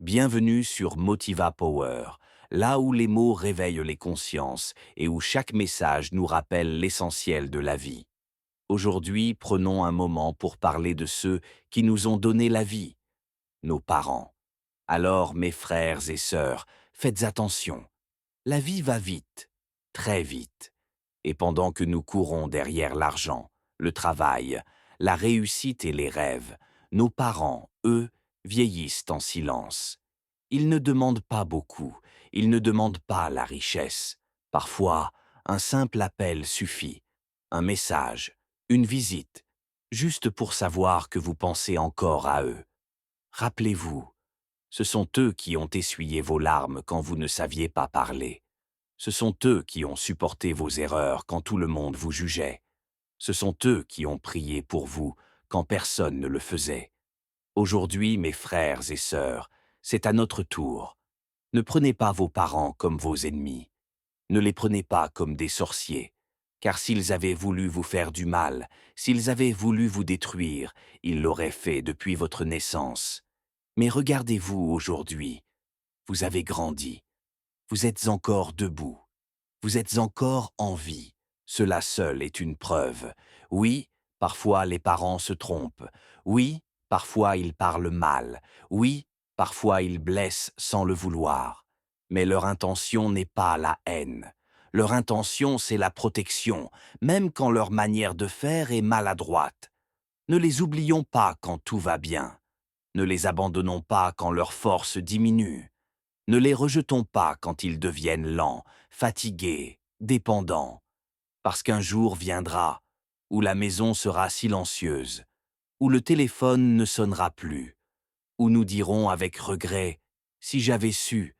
Bienvenue sur Motiva Power, là où les mots réveillent les consciences et où chaque message nous rappelle l'essentiel de la vie. Aujourd'hui, prenons un moment pour parler de ceux qui nous ont donné la vie, nos parents. Alors, mes frères et sœurs, faites attention. La vie va vite, très vite. Et pendant que nous courons derrière l'argent, le travail, la réussite et les rêves, nos parents, eux, vieillissent en silence. Ils ne demandent pas beaucoup, ils ne demandent pas la richesse. Parfois, un simple appel suffit, un message, une visite, juste pour savoir que vous pensez encore à eux. Rappelez-vous, ce sont eux qui ont essuyé vos larmes quand vous ne saviez pas parler. Ce sont eux qui ont supporté vos erreurs quand tout le monde vous jugeait. Ce sont eux qui ont prié pour vous quand personne ne le faisait. Aujourd'hui, mes frères et sœurs, c'est à notre tour. Ne prenez pas vos parents comme vos ennemis. Ne les prenez pas comme des sorciers. Car s'ils avaient voulu vous faire du mal, s'ils avaient voulu vous détruire, ils l'auraient fait depuis votre naissance. Mais regardez-vous aujourd'hui. Vous avez grandi. Vous êtes encore debout. Vous êtes encore en vie. Cela seul est une preuve. Oui, parfois les parents se trompent. Oui, parfois ils parlent mal. Oui, parfois ils blessent sans le vouloir. Mais leur intention n'est pas la haine. Leur intention, c'est la protection, même quand leur manière de faire est maladroite. Ne les oublions pas quand tout va bien. Ne les abandonnons pas quand leur force diminue. Ne les rejetons pas quand ils deviennent lents, fatigués, dépendants, parce qu'un jour viendra où la maison sera silencieuse, où le téléphone ne sonnera plus, où nous dirons avec regret « Si j'avais su,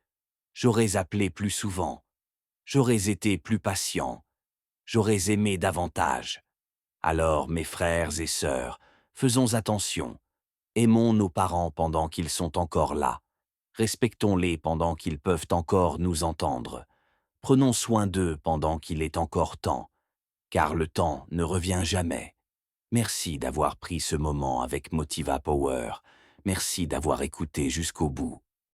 j'aurais appelé plus souvent, j'aurais été plus patient, j'aurais aimé davantage. » Alors, mes frères et sœurs, faisons attention, aimons nos parents pendant qu'ils sont encore là. Respectons-les pendant qu'ils peuvent encore nous entendre. Prenons soin d'eux pendant qu'il est encore temps, car le temps ne revient jamais. Merci d'avoir pris ce moment avec Motiva Power. Merci d'avoir écouté jusqu'au bout.